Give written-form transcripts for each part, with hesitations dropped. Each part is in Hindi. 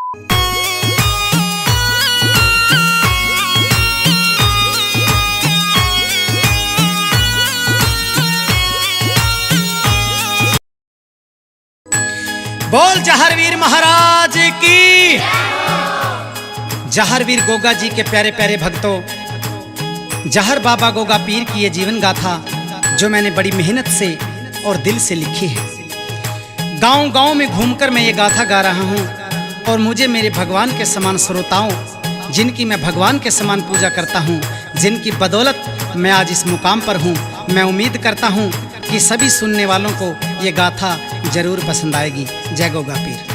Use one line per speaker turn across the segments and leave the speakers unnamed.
बोल जहरवीर महाराज की। जहरवीर गोगा जी के प्यारे प्यारे भक्तों, जहर बाबा गोगा पीर की ये जीवन गाथा जो मैंने बड़ी मेहनत से और दिल से लिखी है। गांव गांव में घूमकर मैं ये गाथा गा रहा हूँ और मुझे मेरे भगवान के समान श्रोताओं, जिनकी मैं भगवान के समान पूजा करता हूँ, जिनकी बदौलत मैं आज इस मुकाम पर हूँ, मैं उम्मीद करता हूँ कि सभी सुनने वालों को ये गाथा जरूर पसंद आएगी। जय गोगा पीर।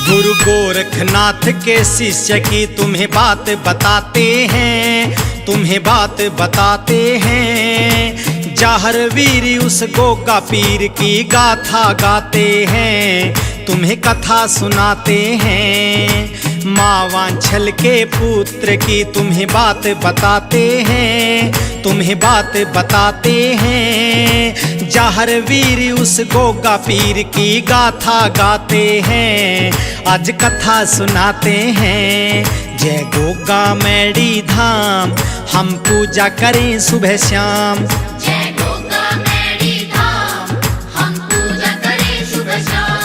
गुरु गोरखनाथ के शिष्य की तुम्हें बात बताते हैं, तुम्हें बात बताते हैं। जहरवीर उस गोगा पीर की गाथा गाते हैं, तुम्हें कथा सुनाते हैं। माँ वांछल के पुत्र की तुम्हें बात बताते हैं, तुम्हें बात बताते हैं। जहरवीर उस गोगा पीर की गाथा गाते हैं, आज कथा सुनाते हैं। जय गोगा मैडी धाम, हम पूजा करें सुबह शाम।
जय गोगा मैडी धाम, हम पूजा करें सुबह शाम।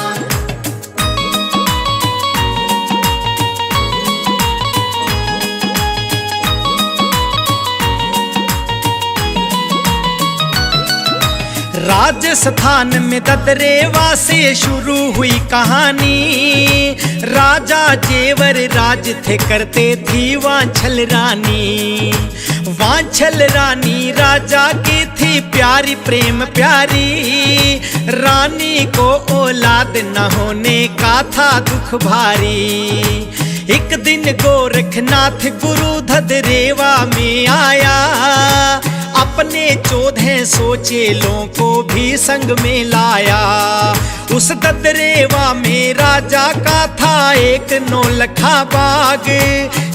राजस्थान में ददरेवा से शुरू हुई कहानी। राजा जेवर राज थे, करते थी वांछल रानी। वांछल रानी राजा की थी प्यारी, प्रेम प्यारी। रानी को औलाद न होने का था दुख भारी। एक दिन गोरखनाथ गुरु ददरेवा में आया, अपने 1400 चेलों को भी संग में लाया। उस ददरेवा में राजा का था एक नौलखा बाग,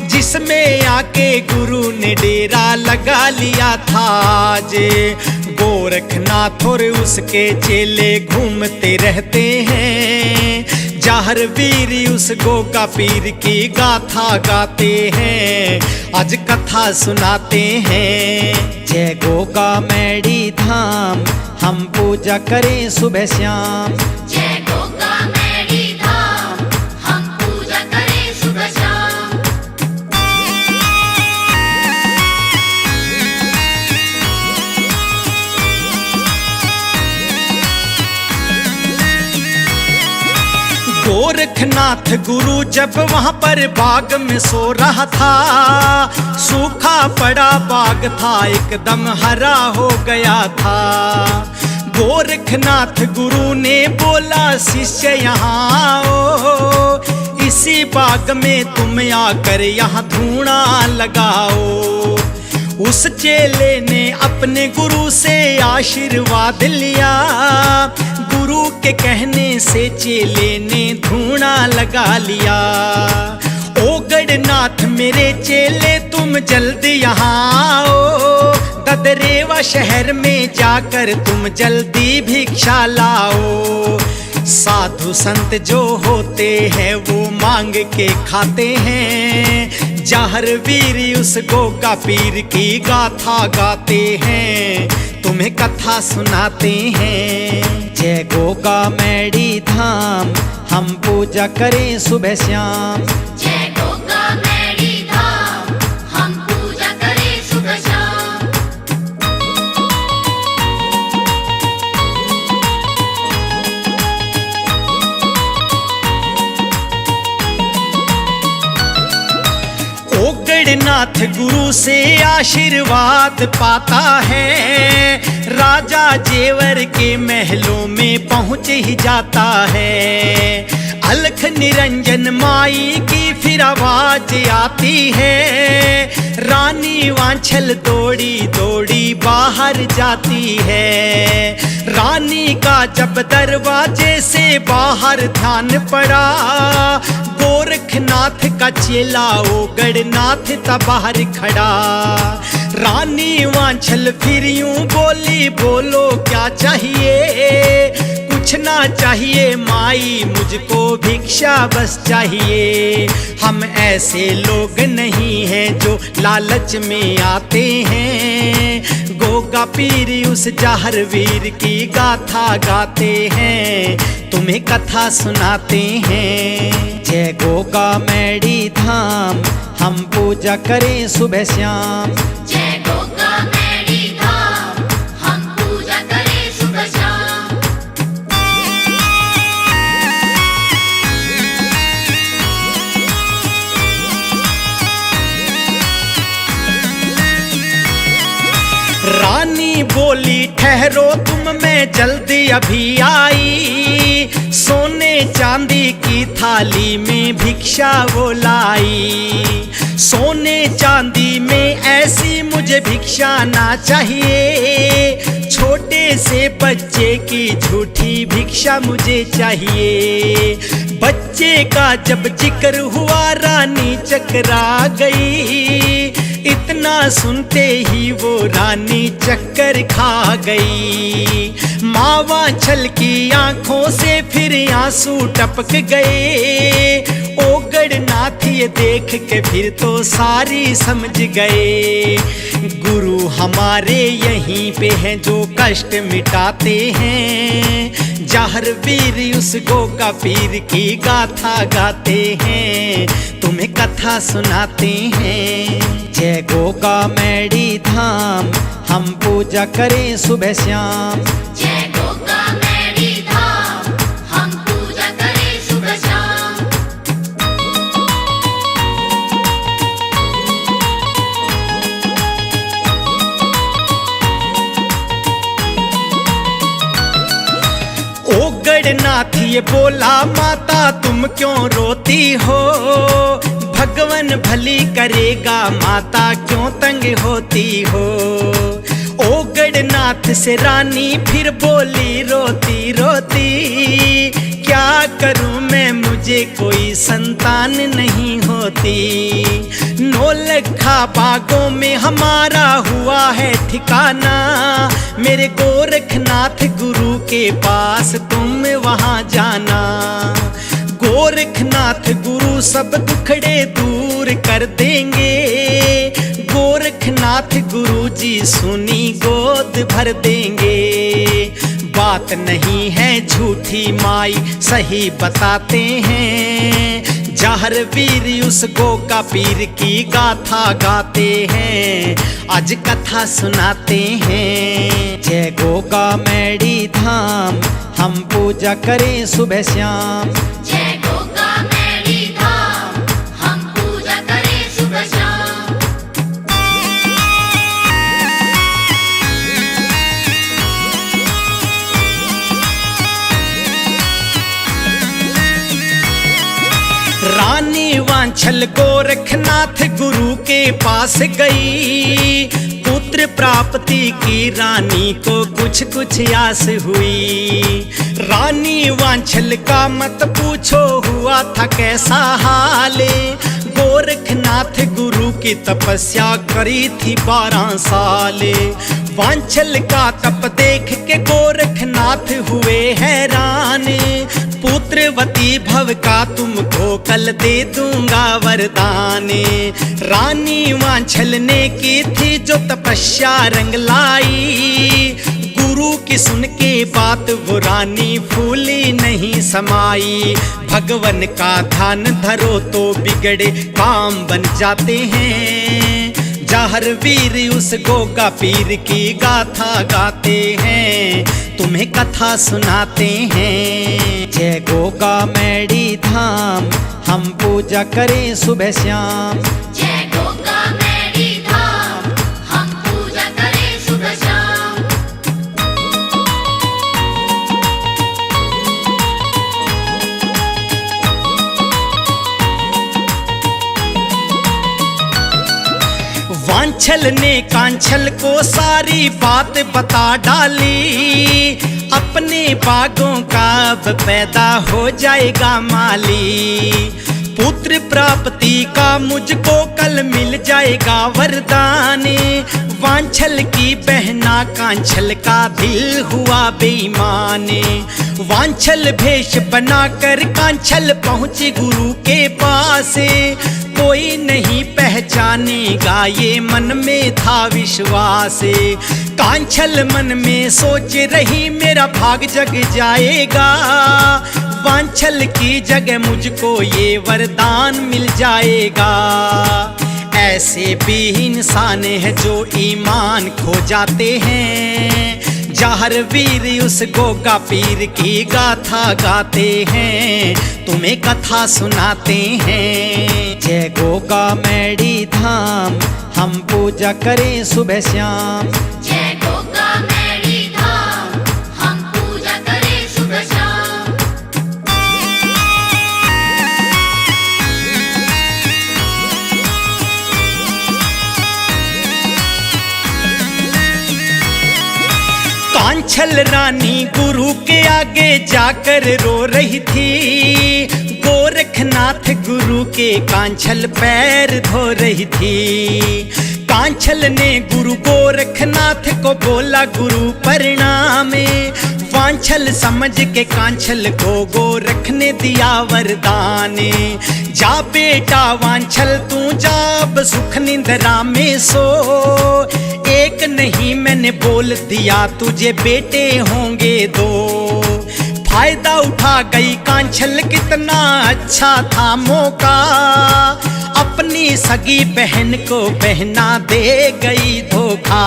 जिसमें आके गुरु ने डेरा लगा लिया था। आज गोरखनाथ और उसके चेले घूमते रहते हैं। जहरवीर उस गोगा पीर की गाथा गाते हैं, आज कथा सुनाते हैं। जय गोगा मैडी धाम, हम पूजा करें सुबह शाम।
जय गोगा मैडी धाम, हम पूजा करें सुबह शाम।
गोरखनाथ गुरु जब वहां पर बाग में सो रहा था, सूखा पड़ा बाग था, एकदम हरा हो गया था। गोरखनाथ गुरु ने बोला, शिष्य यहाँ आओ, इसी बाग में तुम आकर यहाँ धूना लगाओ। उस चेले ने अपने गुरु से आशीर्वाद लिया। गुरु के कहने से चेले ने धूना लगा लिया। ओ गढ़नाथ मेरे चेले तुम जल्दी यहाँ आओ, ददरेवा शहर में जाकर तुम जल्दी भिक्षा लाओ। साधु संत जो होते हैं वो मांग के खाते हैं। जहरवीर उस गोगा पीर की गाथा गाते हैं, तुम्हें कथा सुनाते हैं। जय गोगा मैडी धाम, हम पूजा करें सुबह शाम।
जय गोगा मैडी धाम, हम पूजा करें सुबह शाम।
ओ गढ़नाथ गुरु से आशीर्वाद पाता है, राजा जेवर के महलों में पहुंच ही जाता है। अलख निरंजन माई की फिर आवाज आती है, रानी वांछल दौड़ी दौड़ी बाहर जाती है। रानी का जब दरवाजे से बाहर ध्यान पड़ा, गोरखनाथ नाथ का चेला ओ गढ़नाथ था बाहर खड़ा। रानी वांछल फिर यूं बोली, बोलो क्या चाहिए? कुछ ना चाहिए माई, मुझको भिक्षा बस चाहिए। हम ऐसे लोग नहीं हैं जो लालच में आते हैं। गोगा पीर उस जाहर वीर की गाथा गाते हैं, तुम्हें कथा सुनाते हैं। जय गोगा मैडी धाम, हम पूजा करें सुबह शाम।
जय गोगा मैडी धाम, हम पूजा करें सुबह शाम।
रानी बोली ठहरो तुम, मैं जल्दी अभी आई। सोने चांदी की थाली में भिक्षा वो लाई। सोने चांदी में ऐसी मुझे भिक्षा ना चाहिए। छोटे से बच्चे की झूठी भिक्षा मुझे चाहिए। बच्चे का जब जिक्र हुआ रानी चकरा गई। इतना सुनते ही वो रानी चक्कर खा गई। मावा छल की आंखों से फिर आंसू टपक गए। ओ गढ़नाथ ये देख के फिर तो सारी समझ गए। गुरु हमारे यहीं पे हैं जो कष्ट मिटाते हैं। जाहर वीर उस गोगा पीर की गाथा गाते हैं, तुम्हें कथा सुनाते हैं। जय गोगा मैडी धाम, हम पूजा करें सुबह शाम।
जय गोगा मैडी धाम, हम पूजा करें सुबह शाम।
ओ गढ़नाथ ये बोला, माता तुम क्यों रोती हो? भगवन भली करेगा, माता क्यों तंग होती हो? ओ गढ़नाथ से रानी फिर बोली रोती रोती, क्या करूं मैं, मुझे कोई संतान नहीं होती। नौलखा बागों में हमारा हुआ है ठिकाना। मेरे गोरखनाथ गुरु के पास तुम वहां जाना। गोरखनाथ गुरु सब दुखड़े दूर कर देंगे। गोरखनाथ गुरु जी सुनी गोद भर देंगे। बात नहीं है झूठी माई, सही बताते हैं। जाहर वीर उस गोगा पीर की गाथा गाते हैं, आज कथा सुनाते हैं। जय गोगा मैडी धाम, हम पूजा करें सुबह शाम।
जय गोगा मैडी धाम, हम पूजा करें सुबह शाम।
रानी वांछल गोरखनाथ गुरु के पास गई। पुत्र प्राप्ति की रानी को कुछ कुछ आस हुई। रानी वांछल का मत पूछो, हुआ था कैसा हाले। गोरखनाथ गुरु की तपस्या करी थी 12 साले। वांछल का तप देख के गोरखनाथ हुए हैरान। पुत्रवती भव का तुमको कल दे दूंगा वरदान। रानी वांछल ने की थी जो तपस्या रंग लाई। गुरु की सुन के बात वो रानी फूली नहीं समाई। भगवन का ध्यान धरो तो बिगड़े काम बन जाते हैं। जाहर वीर उस गोगा पीर की गाथा गाते हैं, तुम्हें कथा सुनाते हैं। जय गोगा मैडी धाम, हम पूजा करें सुबह शाम।
जय गोगा मैडी धाम, हम पूजा करें सुबह शाम।
वांछल ने कांछल को सारी बात बता डाली। अपने बागों का अब पैदा हो जाएगा माली। पुत्र प्राप्ति का मुझको कल मिल जाएगा वरदान। वांछल की बहना कांछल का दिल हुआ बेईमान। वांछल भेष बनाकर कांछल पहुँची गुरु के पास। कोई नहीं पहचानेगा ये मन में था विश्वास। कांछल मन में सोच रही मेरा भाग जग जाएगा। वांछल की जगह मुझको ये वरदान मिल जाएगा। ऐसे भी इंसान है जो ईमान खो जाते हैं। जाहर वीर उस गोगा पीर की गाथा गाते हैं, तुम्हें कथा सुनाते हैं। जय गोगा मैडी धाम, हम पूजा करें सुबह शाम।
जय गोगा मैडी धाम, हम पूजा करें सुबह शाम।
कांछल रानी गुरु के आगे जाकर रो रही थी। गोरखनाथ गुरु के कांछल पैर धो रही थी। कांछल ने गुरु गोरखनाथ को बोला गुरु प्रणाम। वांछल समझ के कांछल को गोरख ने दिया वरदान। जा बेटा वांछल तू जा अब सुख निंद्रा में सो। एक नहीं मैंने बोल दिया तुझे बेटे होंगे दो। फायदा उठा गई कांछल कितना अच्छा था मौका। अपनी सगी बहन को बहना दे गई धोखा।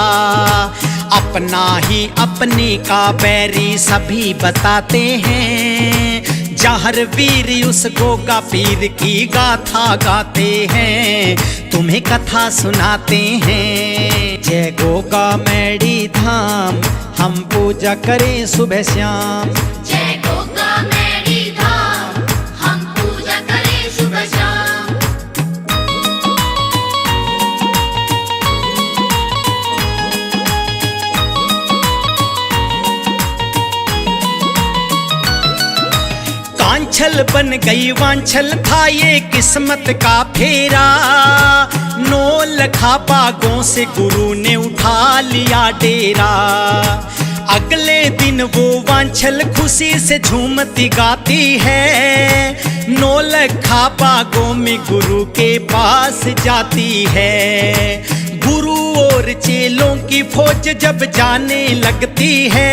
अपना ही अपने का बैरी सभी बताते हैं। जाहर वीर उस गोगा पीर की गाथा गाते हैं, तुम्हें कथा सुनाते हैं। जय गोगा मैडी धाम, हम पूजा करें सुबह शाम।
जय गोगा मैडी धाम, हम पूजा करें सुबह शाम।
कांछल बन गई वांछल था ये किस्मत का फेरा। 9 लखा बागों से गुरु ने उठा लिया डेरा। अगले दिन वो वांछल खुशी से झूमती गाती है। 9 लखा बागों में गुरु के पास जाती है। गुरु और चेलों की फौज जब जाने लगती है।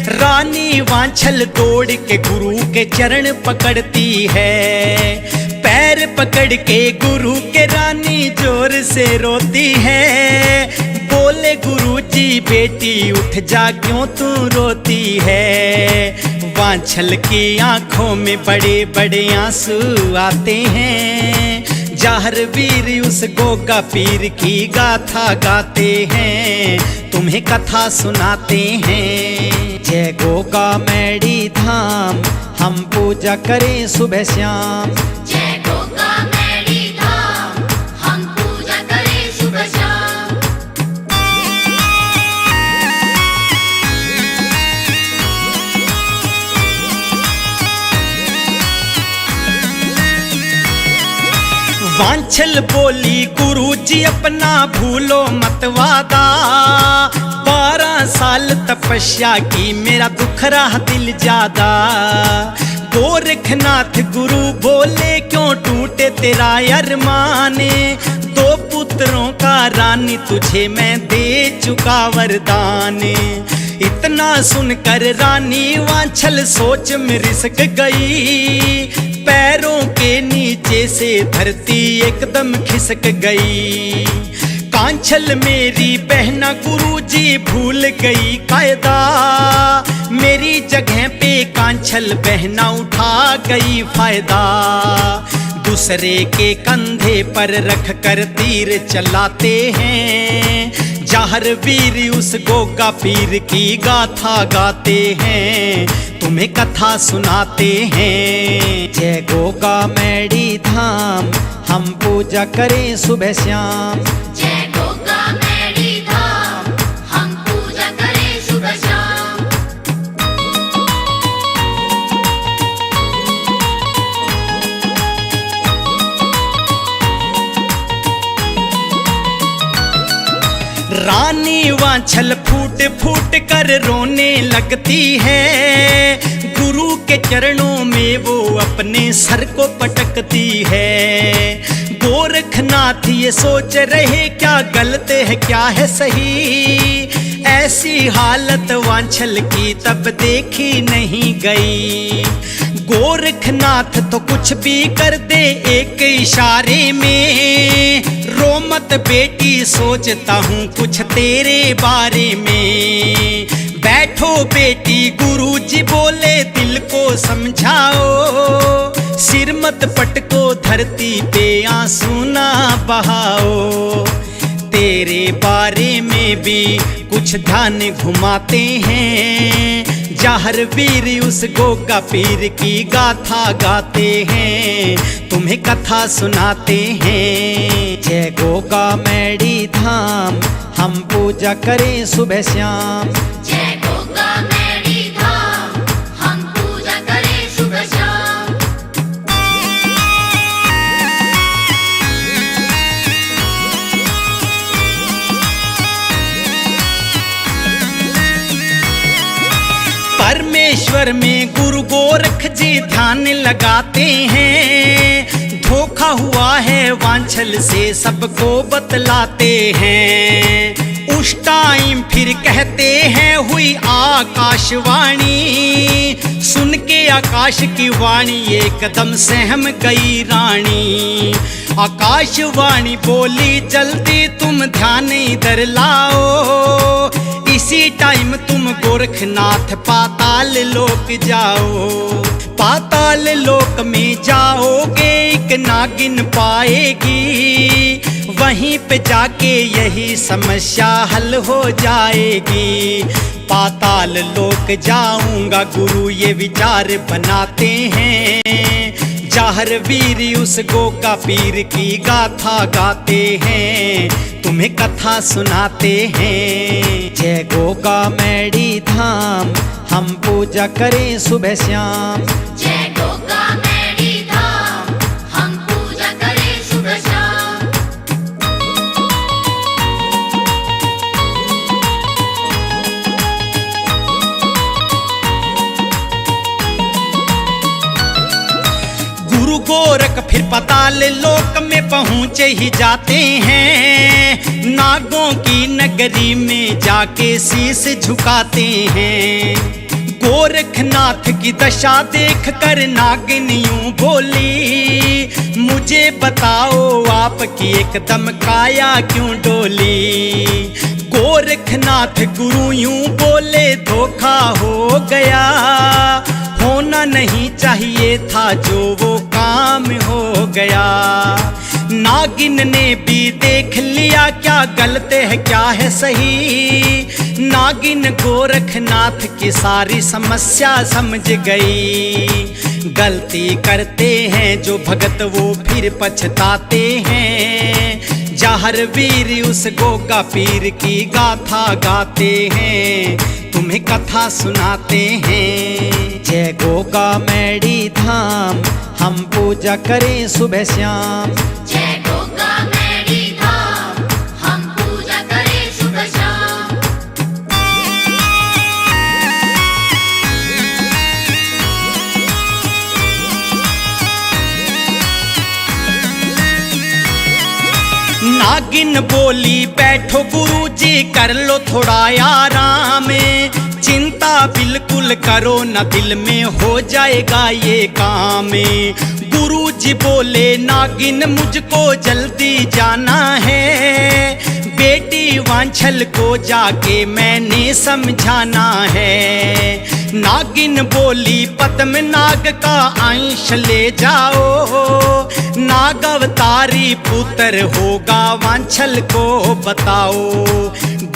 रानी वांछल दौड़ के गुरु के चरण पकड़ती है। पैर पकड़ के गुरु के रानी जोर से रोती है। बोले गुरु जी बेटी उठ जा क्यों तू रोती है। वांछल की आंखों में बड़े बड़े आंसू आते हैं। जाहर वीर उस गोगा पीर की गाथा गाते हैं, तुम्हें कथा सुनाते हैं। जय गोगा मैडी धाम, हम पूजा करें सुबह शाम।
जय गोगा मैडी धाम, हम पूजा करें सुबह शाम।
वांछल बोली गुरु जी अपना भूलो मत वादा। 12 साल तपस्या की मेरा दुख रहा दिल ज्यादा। गोरखनाथ गुरु बोले क्यों टूटे तेरा अरमान। 2 पुत्रों का रानी तुझे मैं दे चुका वरदान। इतना सुनकर रानी वांछल सोच में रिसक गई। पैरों के नीचे से धरती एकदम खिसक गई। कांछल मेरी बहना गुरुजी भूल गई कायदा। मेरी जगह पे कांछल बहना उठा गई फायदा। दूसरे के कंधे पर रख कर तीर चलाते हैं। जाहर वीर उस गोगा पीर की गाथा गाते हैं, तुम्हें कथा सुनाते हैं। जय गोगा मैडी धाम, हम पूजा करें सुबह शाम।
जय गोगा मैडी धाम, हम पूजा करें सुबह शाम।
रानी वांछल फूट फूट कर रोने लगती है, गुरु के चरणों में वो अपने सर को पटकती है। गोरखनाथ ये सोच रहे क्या गलत है क्या है सही, ऐसी हालत वांछल की तब देखी नहीं गई। गोरखनाथ तो कुछ भी कर दे एक इशारे में, रो मत बेटी सोचता हूँ कुछ तेरे बारे में। बैठो बेटी गुरुजी बोले दिल को समझाओ, सिर मत पटको धरती पे आंसू ना बहाओ। तेरे बारे में भी कुछ ध्यान घुमाते हैं, जाहर वीर उस गोगा पीर की गाथा गाते हैं, तुम्हें कथा सुनाते हैं। जय गोगा मैडी धाम हम पूजा करें सुबह शाम।
जय गोगा मैडी धाम हम पूजा करें सुबह शाम।
परमेश्वर में गुरु गोरख जी ध्यान लगाते हैं, धोखा हुआ है वांछल से सबको बतलाते हैं। उस टाइम फिर कहते हैं हुई आकाशवाणी, सुन के आकाश की वाणी एकदम सहम गई रानी। आकाशवाणी बोली जल्दी तुम ध्यान इधर लाओ, इसी टाइम तुम गोरखनाथ पाताल लोक जाओ। पाताल लोक में जाओगे एक नागिन पाएगी, वहीं पे जाके यही समस्या हल हो जाएगी। पाताल लोक जाऊंगा गुरु ये विचार बनाते हैं, जाहर वीर उस गोगा पीर की गाथा गाते हैं, तुम्हें कथा सुनाते हैं। जय गोगा मैडी धाम हम पूजा करें सुबह शाम।
जय गोगा मैडी धाम हम पूजा करें सुबह शाम।
गुरु गोरख फिर पाताल लोक में पहुँचे ही जाते हैं, नागों की नगरी में जाके शीश झुकाते हैं। गोरखनाथ की दशा देख कर नागिन यूं बोली, मुझे बताओ आपकी एकदम काया क्यों डोली। गोरखनाथ गुरु यूं बोले धोखा हो गया, होना नहीं चाहिए था जो वो काम हो गया। नागिन ने भी देख लिया क्या गलत है क्या है सही, नागिन गोरखनाथ की सारी समस्या समझ गई। गलती करते हैं जो भगत वो फिर पछताते हैं, जाहर वीर उस गोगा पीर की गाथा गाते हैं, तुम्हें कथा सुनाते हैं। जय गोगा मैडी धाम हम पूजा करें सुबह शाम।
जय गोगा मैडी धाम हम पूजा करें सुबह शाम।
नागिन बोली बैठो गुरुजी कर लो थोड़ा आराम, चिंता बिल्कुल करो न दिल में हो जाएगा ये काम। गुरुजी बोले नागिन मुझको जल्दी जाना है, बेटी वांछल को जाके मैंने समझाना है। नागिन बोली पद्मनाग का अंश ले जाओ, नाग अवतारी पुत्र होगा वांछल को बताओ।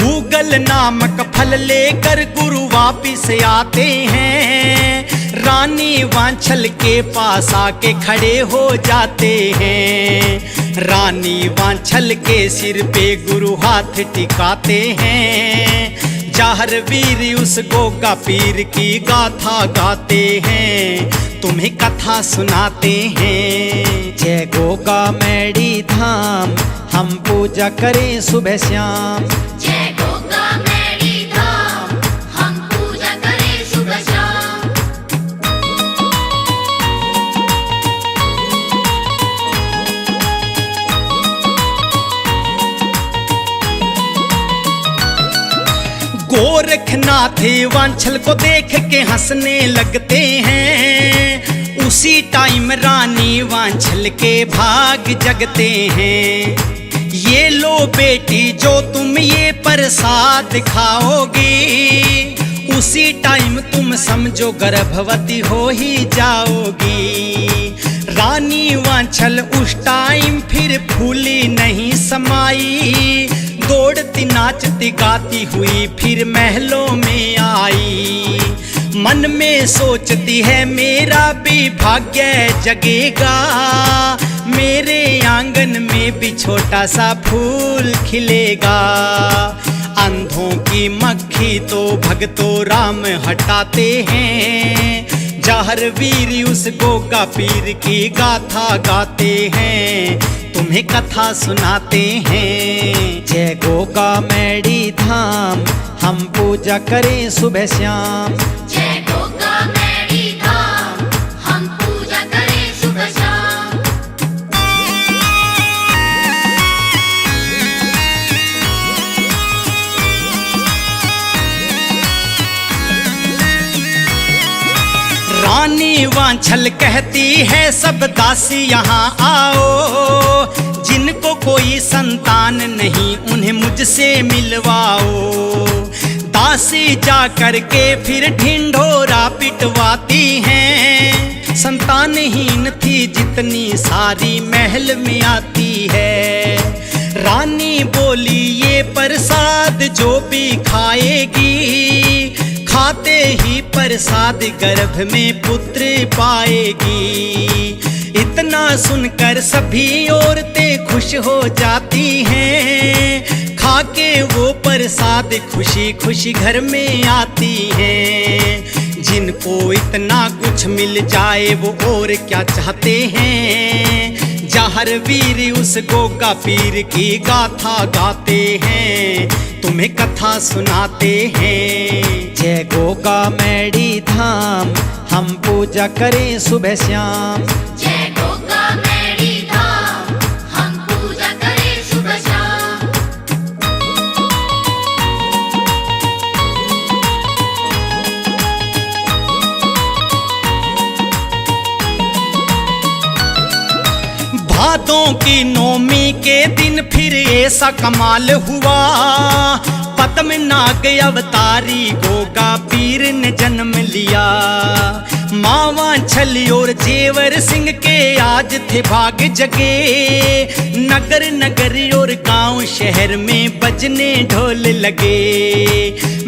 गूगल नामक फल लेकर गुरु वापिस आते हैं, रानी वांछल के पास आके खड़े हो जाते हैं। रानी वांछल के सिर पे गुरु हाथ टिकाते हैं, जाहर वीर उस गोगा पीर की गाथा गाते हैं, तुम्हें कथा सुनाते हैं। जय गोगा मैडी धाम हम पूजा करें सुबह शाम।
जय
गोरखनाथ वांछल को देख के हंसने लगते हैं, उसी टाइम रानी वांछल के भाग जगते हैं। ये लो बेटी जो तुम ये प्रसाद खाओगी, उसी टाइम तुम समझो गर्भवती हो ही जाओगी। रानी वांछल उस टाइम फिर फूली नहीं समाई, दौड़ती नाचती गाती हुई फिर महलों में आई। मन में सोचती है मेरा भी भाग्य जगेगा, मेरे आंगन में भी छोटा सा फूल खिलेगा। अंधों की मक्खी तो भगतो राम हटाते हैं, जहर वीर उस गोगा पीर की गाथा गाते हैं, तुम्हें कथा सुनाते हैं। जय गोगा मैडी धाम, हम पूजा करें सुबह शाम।
जय गोगा मैडी धाम, हम पूजा करें सुबह शाम।
रानी वांछल कहती है सब दासी यहाँ आओ, जिनको कोई संतान नहीं उन्हें मुझसे मिलवाओ। दासी जा कर के फिर ढिंढोरा पिटवाती हैं, संतानहीन थी जितनी सारी महल में आती है। रानी बोली ये प्रसाद जो भी खाएगी, खाते ही प्रसाद गर्भ में पुत्र पाएगी। इतना सुनकर सभी औरतें खुश हो जाती हैं, खाके वो प्रसाद खुशी खुशी घर में आती हैं। जिनको इतना कुछ मिल जाए वो और क्या चाहते हैं, जहर वीर उस गोगा पीर की गाथा गाते हैं, तुम्हें कथा सुनाते हैं। जय गोगा मैडी धाम, हम पूजा करें सुबह शाम।
जय गोगा मैडी धाम, हम पूजा करें सुबह शाम।
भादों की नौमी के दिन फिर ऐसा कमाल हुआ, पद्मनाग अवतारी गोगा पीर ने जन्म लिया। माँ वांछल और जेवर सिंह के आज थे भाग जगे, नगर नगर और गांव शहर में बजने ढोल लगे।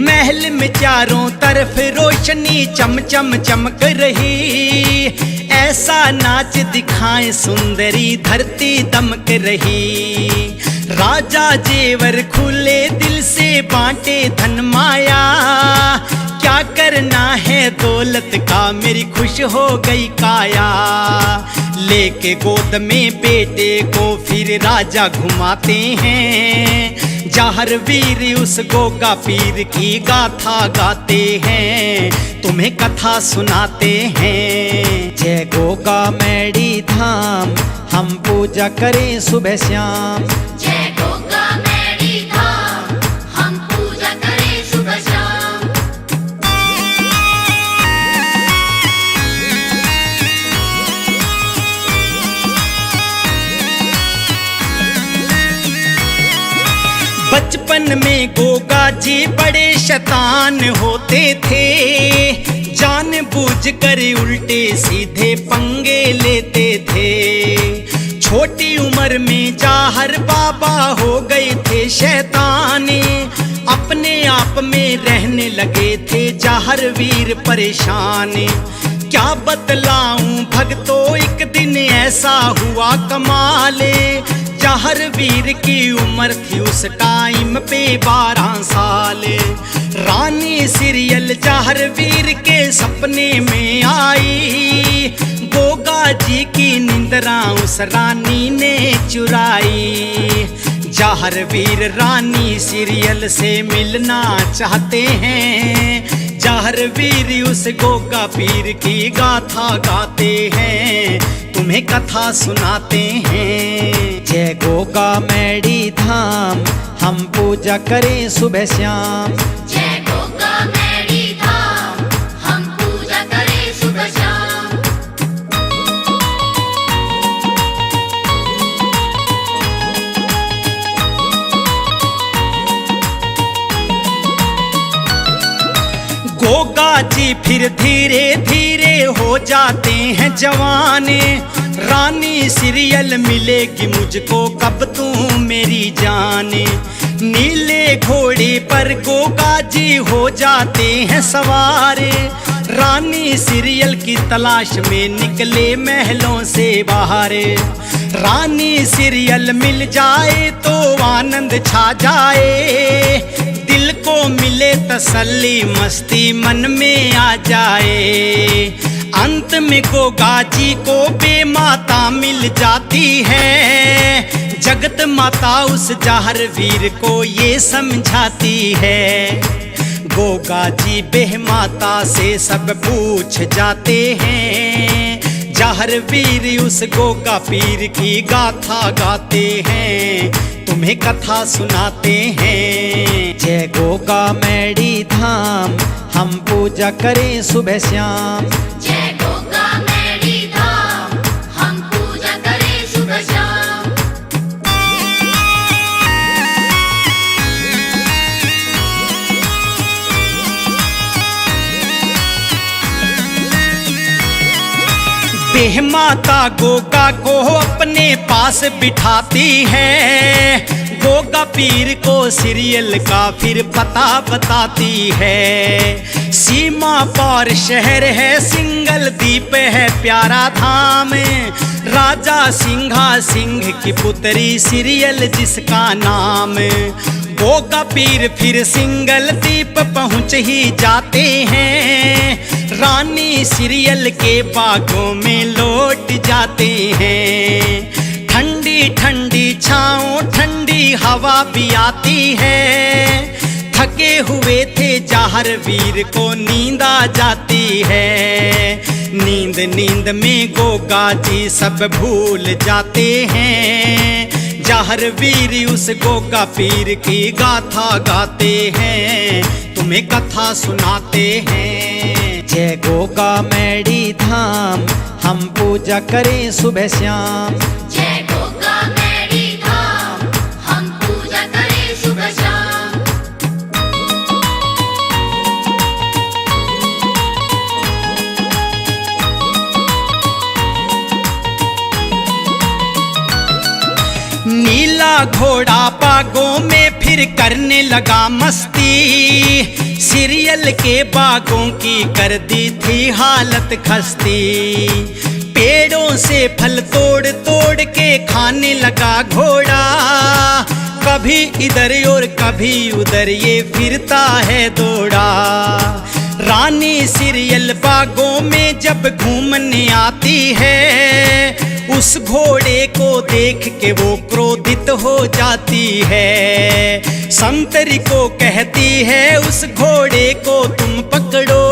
महल में चारों तरफ रोशनी चमचम चमक रही, ऐसा नाच दिखाए सुंदरी धरती दमक रही। राजा जेवर खुले दिल से बांटे धन माया, क्या करना है दौलत का मेरी खुश हो गई काया। लेके गोद में बेटे को फिर राजा घुमाते हैं, जहर वीर उस गोगा पीर की गाथा गाते हैं, तुम्हें कथा सुनाते हैं। जय गोगा मैडी धाम, हम पूजा करें सुबह शाम।
जय गोगा मैडी धाम, हम पूजा करें सुबह शाम।
बचपन में गोगा जी बड़े शैतान होते थे, जानबूझ कर उल्टे सीधे पंगे लेते थे। छोटी उम्र में जाहर बाबा हो गए थे शैतान, अपने आप में रहने लगे थे जाहर वीर परेशान। क्या बतलाऊं भक्तों एक दिन ऐसा हुआ कमाल, जाहर वीर की उम्र थी उस टाइम पे 12 साल। रानी सीरियल जाहर वीर के सपने में आई, गोगा जी की निंदरा उस रानी ने चुराई। जाहर वीर रानी सीरियल से मिलना चाहते हैं, जाहर वीर उस गोगा पीर की गाथा गाते हैं, तुम्हें कथा सुनाते हैं। जय गोगा मैडी धाम, हम पूजा करें सुबह शाम।
जय
गोगा जी फिर धीरे धीरे हो जाते हैं जवान। रानी सीरियल मिलेगी मुझको कब तू मेरी जान। नीले घोड़े पर गोगा जी हो जाते हैं सवार। रानी सीरियल की तलाश में निकले महलों से बाहर। रानी सीरियल मिल जाए तो आनंद छा जाए, दिल को मिले तसल्ली मस्ती मन में आ जाए। अंत में गोगा जी को बेमाता मिल जाती है, जगत माता उस जाहर वीर को ये समझाती है। गोगा जी बेमाता से सब पूछ जाते हैं, जाहर वीर उस गोगा पीर की गाथा गाते हैं, तुम्हें कथा सुनाते हैं। जय गोगा मैडी धाम हम पूजा करें सुबह शाम।
जय गोगा मैडी धाम हम पूजा करें सुबह शाम।
बेहमाता गोगा को अपने पास बिठाती है, गोगा पीर को सीरियल का फिर पता बताती है। सीमा पार शहर है सिंगल द्वीप है प्यारा धाम, राजा सिंघा सिंह की पुत्री सीरियल जिसका नाम। गोगा पीर फिर सिंगल द्वीप पहुँच ही जाते हैं, रानी सीरियल के बागों में लौट जाते हैं। ठंडी ठंडी छाँव ठंडी हवा भी आती है, थके हुए थे जाहर वीर को नींद आ जाती है। नींद नींद में गोगा जी सब भूल जाते हैं, जाहर वीर उस गोगा पीर की गाथा गाते हैं, तुम्हें कथा सुनाते हैं। जय गोगा मैडी धाम हम पूजा करें सुबह शाम।
जय गोगा मैडी धाम हम पूजा करें सुबह शाम।
नीला घोड़ा बागों में फिर करने लगा मस्ती, सीरियल के बागों की कर दी थी हालत खस्ती। पेड़ों से फल तोड़ तोड़ के खाने लगा घोड़ा, कभी इधर और कभी उधर ये फिरता है दौड़ा। रानी सीरियल बागों में जब घूमने आती है, उस घोड़े को देख के वो क्रोधित हो जाती है। संतरी को कहती है उस घोड़े को तुम पकड़ो,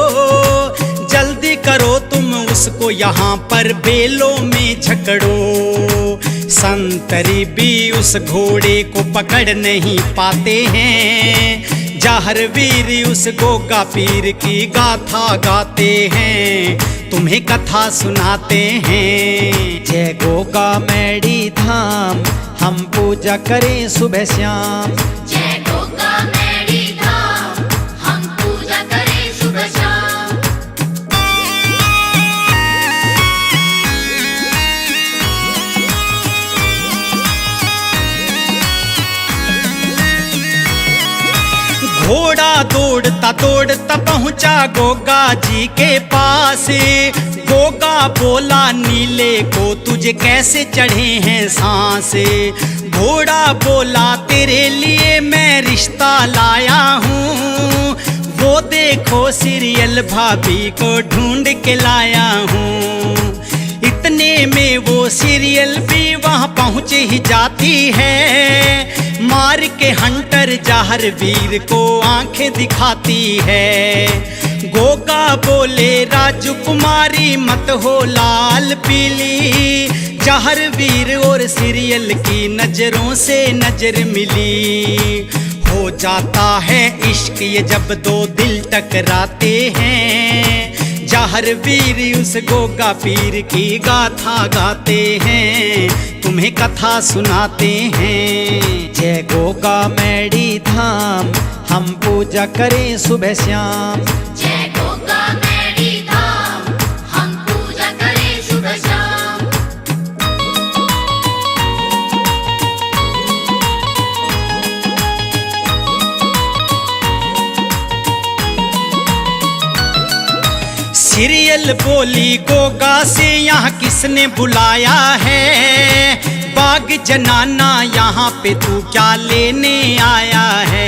जल्दी करो तुम उसको यहाँ पर बेलों में झकड़ो। संतरी भी उस घोड़े को पकड़ नहीं पाते हैं, जाहर वीर उस गोगा पीर की गाथा गाते हैं, तुम्हें कथा सुनाते हैं। जय गोगा मैडी धाम हम पूजा करें सुबह शाम।
जय गोगा मैडी धाम हम पूजा करें सुबह शाम।
घोड़ा दौड़ता दौड़ता पहुंचा गोगा जी के पास, गोगा बोला नीले को तुझे कैसे चढ़े हैं सांस। घोड़ा बोला तेरे लिए मैं रिश्ता लाया हूँ, वो देखो सीरियल भाभी को ढूंढ के लाया हूँ। इतने में वो सीरियल भी वहाँ पहुँच ही जाती है, मार के हंटर जाहर वीर को आंखें दिखाती है। गोगा बोले राजकुमारी मत हो लाल पीली, जाहर वीर और सीरियल की नजरों से नजर मिली। हो जाता है इश्क ये जब दो दिल टकराते हैं, जाहर वीर उस गोगा पीर की गाथा गाते हैं, तुम्हें कथा सुनाते हैं। जय गोगा मैडी धाम हम पूजा करें सुबह शाम।
जय गोगा
सीरियल बोली गोगा से यहाँ किसने बुलाया है, बाग जनाना यहाँ पे तू क्या लेने आया है।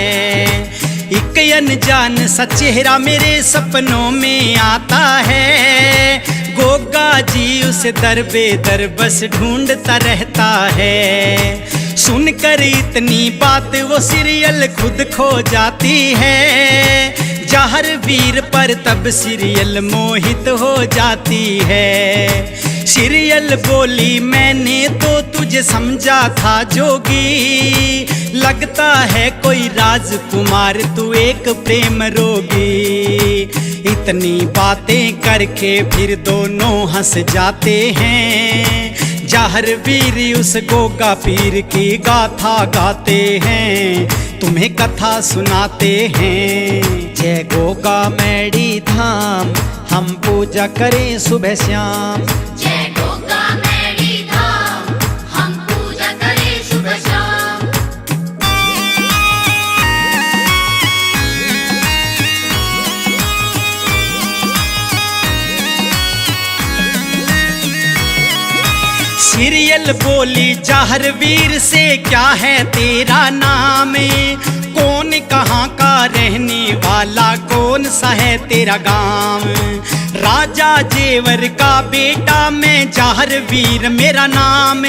एक अनजान सा चेहरा मेरे सपनों में आता है, गोगा जी उस दर बेदर बस ढूंढता रहता है। सुनकर इतनी बात वो सीरियल खुद खो जाती है, जहर वीर पर तब सीरियल मोहित हो जाती है। सीरियल बोली मैंने तो तुझे समझा था जोगी, लगता है कोई राजकुमार तू एक प्रेम रोगी। इतनी बातें करके फिर दोनों हंस जाते हैं, जहर वीर उस गोगा पीर की गाथा गाते हैं, तुम्हें कथा सुनाते हैं। जय गोगा मैडी धाम हम पूजा करें सुबह शाम।
जय गोगा मैडी धाम हम पूजा करें सुबह शाम।
सीरियल बोली जहर वीर से क्या है तेरा नाम, कौन कहाँ का रहने वाला, कौन सा है तेरा गांव। राजा जेवर का बेटा मैं जहर वीर मेरा नाम,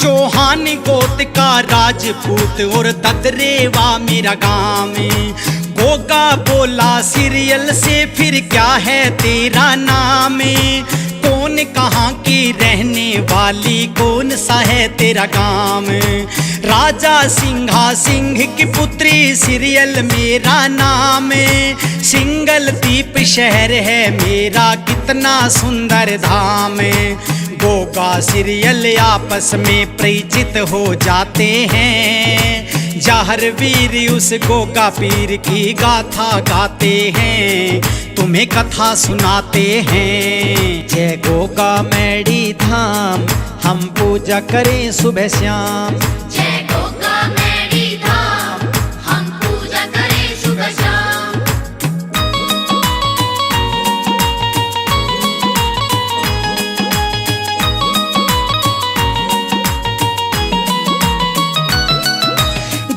चौहान गोत का राजपूत और ददरेवा मेरा गांव। गोगा बोला सीरियल से फिर क्या है तेरा नाम, कौन कहाँ की रहने वाली, कौन सा है तेरा गांव। राजा सिंघा सिंह की पुत्री सीरियल मेरा नाम, सिंगल दीप शहर है मेरा कितना सुंदर धाम। गोगा सीरियल आपस में परिचित हो जाते हैं, जहर वीर उस गोगा पीर की गाथा गाते हैं, तुम्हें कथा सुनाते हैं। जय गोगा मैडी धाम हम पूजा करें सुबह शाम।
जय गोगा मैडी धाम हम पूजा करें सुबह शाम।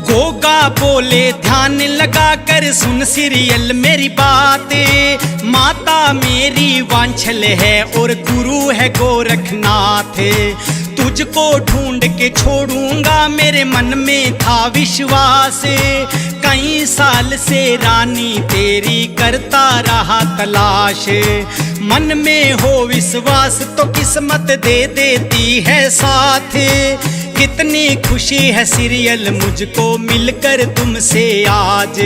गोगा बोले ध्यान लगा कर सुन सीरियल मेरी बात, माता मेरी वांछल है और गुरु है गोरखनाथ। तुझको ढूंढ के छोड़ूंगा मेरे मन में था विश्वास, कई साल से रानी तेरी करता रहा तलाश। मन में हो विश्वास तो किस्मत दे देती है साथ, कितनी खुशी है सीरियल मुझको मिलकर तुमसे आज।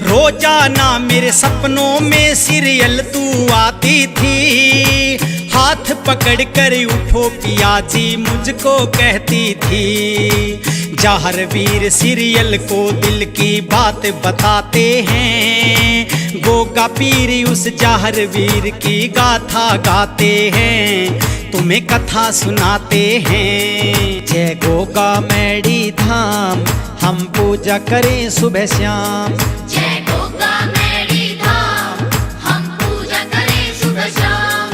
रोजाना मेरे सपनों में सीरियल तू आती थी, हाथ पकड़ कर उठो पिया जी मुझको कहती थी। जहर वीर सीरियल को दिल की बात बताते हैं, गोगा पीर उस जहर वीर की गाथा गाते हैं, तुम्हें कथा सुनाते हैं। जय गोगा मैडी धाम हम पूजा करें सुबह शाम।
जय गोगा मैडी धाम हम पूजा करें सुबह शाम।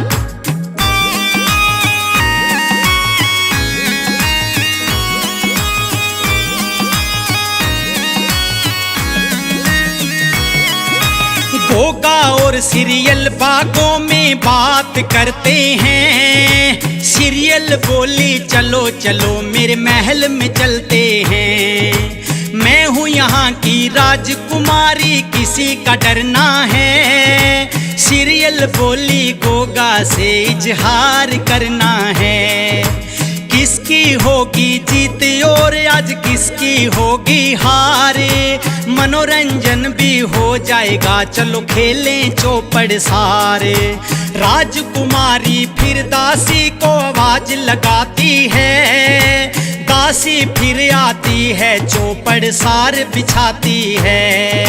गोगा और सीरियल बागों में बात करते हैं, सीरियल बोली चलो चलो मेरे महल में चलते हैं। मैं हूँ यहाँ की राजकुमारी किसी का डरना है, सीरियल बोली गोगा से इजहार करना है। किसकी होगी जीत और आज किसकी होगी हार, मनोरंजन भी हो जाएगा चलो खेलें चौपड़ सारे। राजकुमारी फिर दासी को आवाज लगाती है, दासी फिर आती है चौपड़ सार बिछाती है।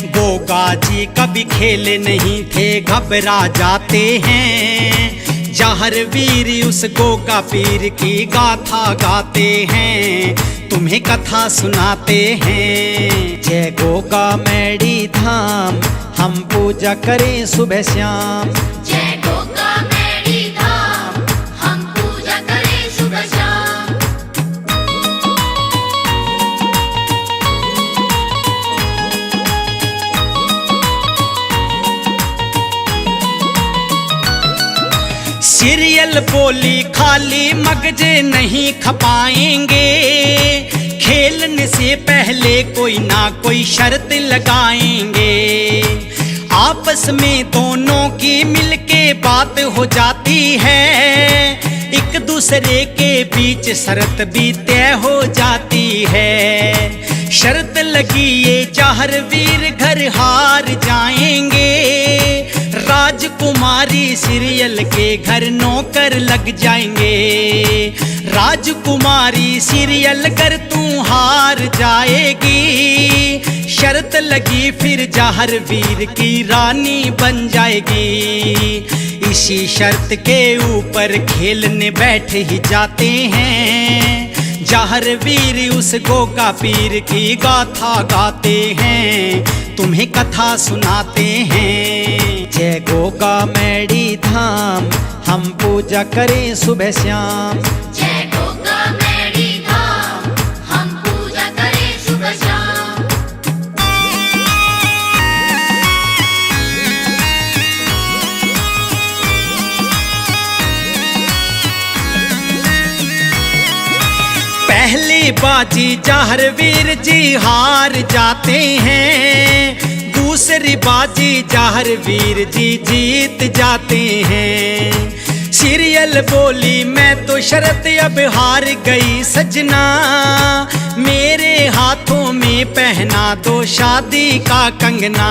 गोगा जी कभी खेले नहीं थे घबरा जाते हैं, जहर वीर उस गोगा पीर की गाथा गाते हैं, तुम्हें कथा सुनाते हैं। जय गोगा मैडी धाम हम पूजा करें सुबह शाम।
जय
सीरियल बोली खाली मगजे नहीं खपाएंगे, खेलने से पहले कोई ना कोई शर्त लगाएंगे। आपस में दोनों की मिलके बात हो जाती है, एक दूसरे के बीच शर्त भी तय हो जाती है। शर्त लगी ये चार वीर घर हार जाएंगे, राजकुमारी सीरियल के घर नौकर लग जाएंगे। राजकुमारी सीरियल कर तू हार जाएगी, शर्त लगी फिर जहर वीर की रानी बन जाएगी। इसी शर्त के ऊपर खेलने बैठ ही जाते हैं, जहर वीर उस गोगा पीर की गाथा गाते हैं, तुम्हें कथा सुनाते हैं। जय गोगा मैडी धाम हम पूजा करें सुबह शाम।
जय गोगा मैडी धाम हम पूजा करें सुबह शाम।
पहली बाजी जहर वीर जी हार जाते हैं, दूसरी बाजी जहर वीर जी जीत जाते हैं। सीरियल बोली मैं तो शर्त अब हार गई सजना, मेरे हाथों में पहना दो शादी का कंगना।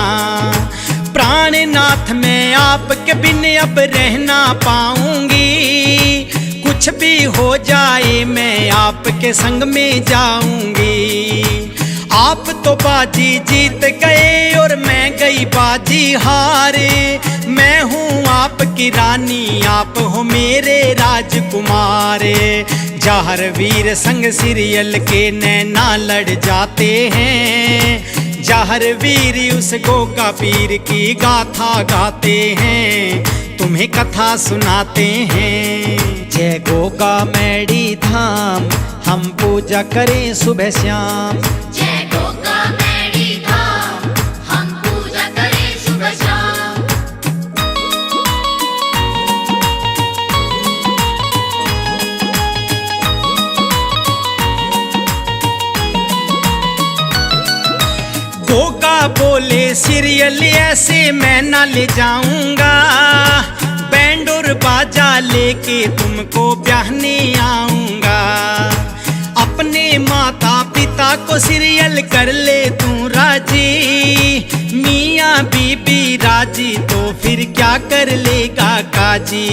प्राणनाथ मैं आपके बिन अब रह ना पाऊंगी, कुछ भी हो जाए मैं आपके संग में जाऊंगी। आप तो बाजी जीत गए और मैं गई बाजी हारे, मैं हूँ आपकी रानी आप हो मेरे राजकुमार। जहर वीर संग सीरियल के नैना लड़ जाते हैं, जहर वीर उस गोगा पीर की गाथा गाते हैं, तुम्हें कथा सुनाते हैं। जय गोगा मैडी धाम हम पूजा करें सुबह शाम।
जय गोगा मैडी धाम हम पूजा करें सुबह शाम।
गोगा बोले सीरियल ऐसे मैं ना ले जाऊंगा, बैंड और बाजा लेके तुमको ब्याहने आऊंगा। अपने माता पिता को सीरियल कर ले तू राजी, मियाँ बीबी राजी तो फिर क्या कर लेगा काजी।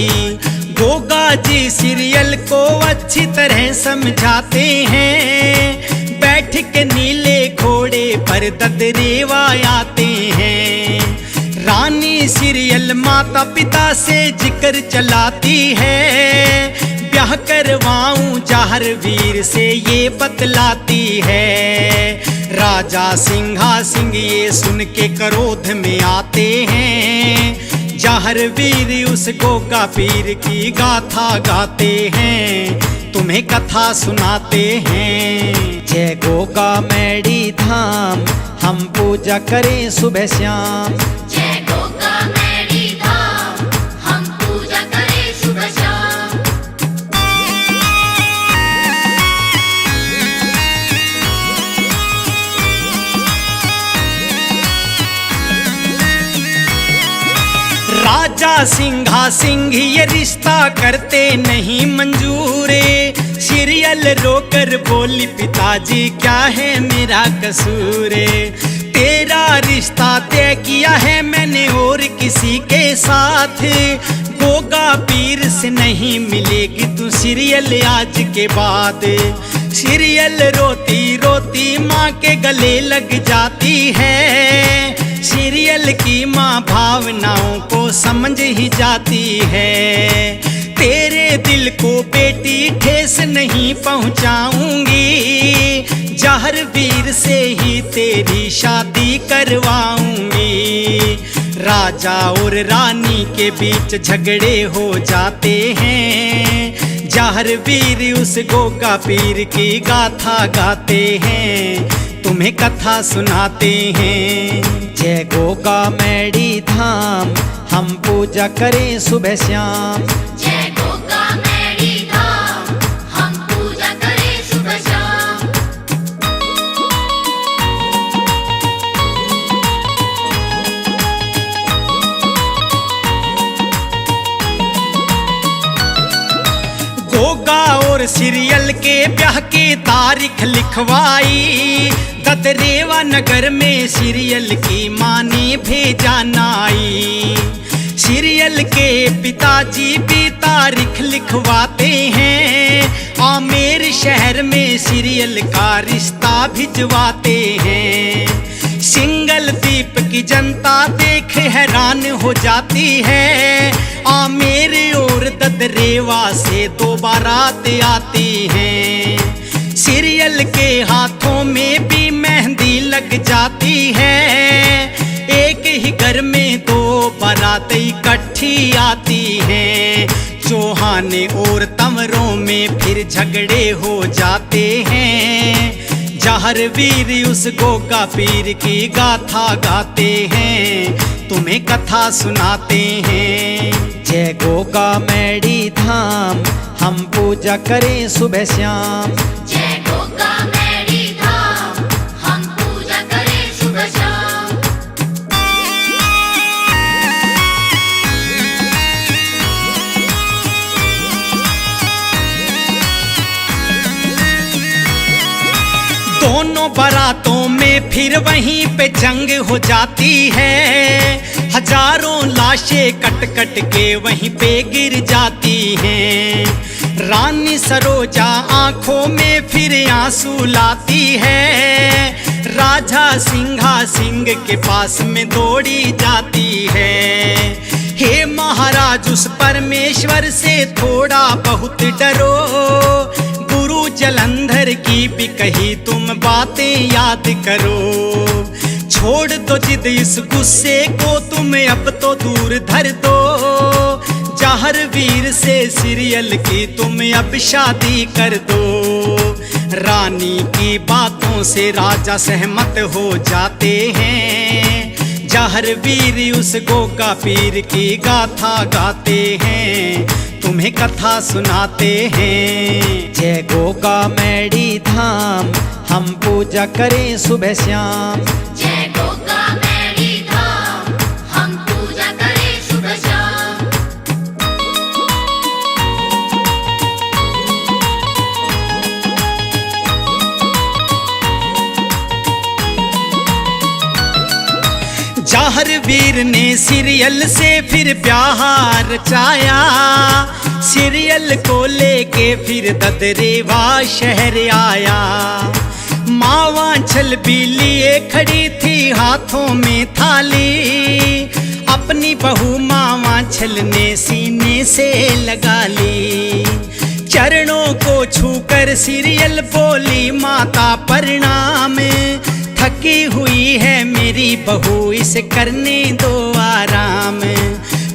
गोगा जी सीरियल को अच्छी तरह समझाते हैं, बैठ के नीले घोड़े पर ददरेवा आते हैं। रानी सीरियल माता पिता से जिक्र चलाती है, ब्याह करवाऊं जहर वीर से ये बतलाती है। राजा सिंहा सिंह ये सुन के क्रोध में आते हैं, जहर वीर उस गोगा पीर की गाथा गाते हैं, तुम्हें कथा सुनाते हैं। जय गोगा मैडी धाम हम पूजा करें सुबह शाम।
जय गोगा मैडी धाम हम पूजा करें सुबह शाम।
राजा सिंहा सिंह ये रिश्ता करते नहीं मंजूरे, सीरियल रोकर बोली पिताजी क्या है मेरा कसूरे। तेरा रिश्ता तय किया है मैंने और किसी के साथ, गोगा पीर से नहीं मिलेगी तू सीरियल आज के बाद। सीरियल रोती रोती माँ के गले लग जाती है, सीरियल की माँ भावनाओं को समझ ही जाती है। तेरे दिल को बेटी ठेस नहीं पहुँचाऊंगी, जहर वीर से ही तेरी शादी करवाऊंगी। राजा और रानी के बीच झगड़े हो जाते हैं, जहर वीर उस गोगा पीर की गाथा गाते हैं, तुम्हें कथा सुनाते हैं। जय गोगा मैडी धाम हम पूजा करें सुबह शाम।
जय
सीरियल के ब्याह की तारीख लिखवाई, ददरेवा नगर में सीरियल की माँ ने भेजा नाई। सीरियल के पिताजी भी तारीख लिखवाते हैं, आमेर शहर में सीरियल का रिश्ता भिजवाते हैं। सिंगल द्वीप की जनता देख हैरान हो जाती है, आमेर और ददरेवा से दो बारात आती हैं। सीरियल के हाथों में भी मेहंदी लग जाती है, एक ही घर में दो बारात इकट्ठी आती हैं। चौहाने और तंवरों में फिर झगड़े हो जाते हैं, जहर वीर उस गोगा पीर की गाथा गाते हैं, तुम्हें कथा सुनाते हैं। जय गोगा मैडी धाम, हम पूजा करें सुबह शाम।
जय गोगा मैडी धाम, हम पूजा करें सुबह शाम।
दोनों बारातों में फिर वहीं पे जंग हो जाती है, हजारों लाशें कट कट के वहीं पे गिर जाती हैं। रानी सरोजा आंखों में फिर आंसू लाती है, राजा सिंहा सिंह के पास में दौड़ी जाती है। हे महाराज उस परमेश्वर से थोड़ा बहुत डरो, गुरु जलंधर की भी कही तुम बातें याद करो। छोड़ दो जिद इस गुस्से को तुम अब तो दूर धर दो, जहर वीर से सीरियल की तुम अब शादी कर दो। रानी की बातों से राजा सहमत हो जाते हैं, जहर वीर उस गोगा पीर की गाथा गाते हैं, तुम्हें कथा सुनाते हैं। जय गोगा मैडी धाम, हम पूजा करें सुबह शाम।
जय गोगा मैडी धाम, हम पूजा करें सुबह शाम।
जहर वीर ने सीरियल से फिर प्यार रचाया, सीरियल को लेके फिर ददरेवा शहर आया। मावा छल भी लिए खड़ी थी हाथों में थाली, अपनी बहू मावा छल ने सीने से लगा ली। चरणों को छूकर सीरियल बोली माता प्रणाम, थकी हुई है मेरी बहू इसे करने दो आराम।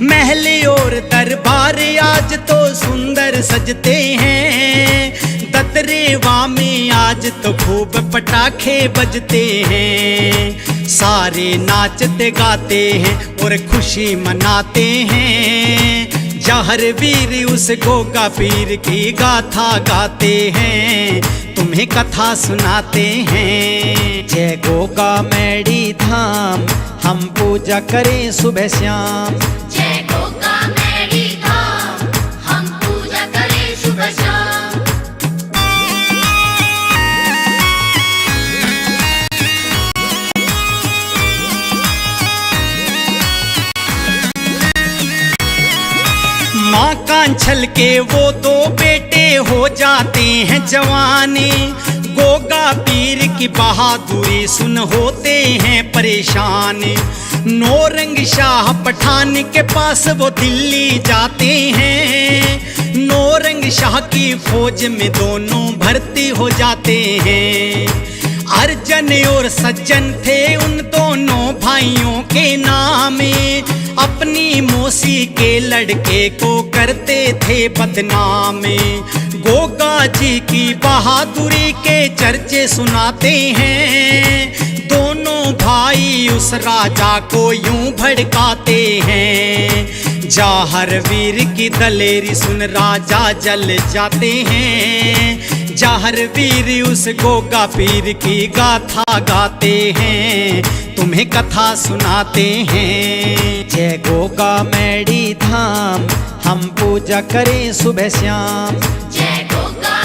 महल और दरबार आज तो सुंदर सजते हैं, ददरेवा में आज तो खूब पटाखे बजते हैं। सारे नाचते गाते हैं और खुशी मनाते हैं, जहर वीर उस गोगा पीर की गाथा गाते हैं, तुम्हें कथा सुनाते हैं। जय गोगा मैडी धाम, हम पूजा करें सुबह शाम।
जय गोगा मैडी धाम, हम पूजा करें सुबह शाम।
माँ कांछल के वो दो बेटे हो जाते हैं जवानी, गोगा पीर की बहादुरी सुन होते हैं परेशान। नौरंग शाह पठान के पास वो दिल्ली जाते हैं, नौरंग शाह की फौज में दोनों भर्ती हो जाते हैं। अर्जन और सज्जन थे उन दोनों भाइयों के नाम, अपनी मौसी के लड़के को करते थे बदनाम। गोगा जी की बहादुरी के चर्चे सुनाते हैं, दोनों भाई उस राजा को यूं भड़काते हैं। जहर वीर की दलेरी सुन राजा जल जाते हैं, जहर वीर उस गोगा पीर की गाथा गाते हैं, तुम्हें कथा सुनाते हैं। जय गोगा मैडी धाम, हम पूजा करें सुबह शाम।
जय गोगा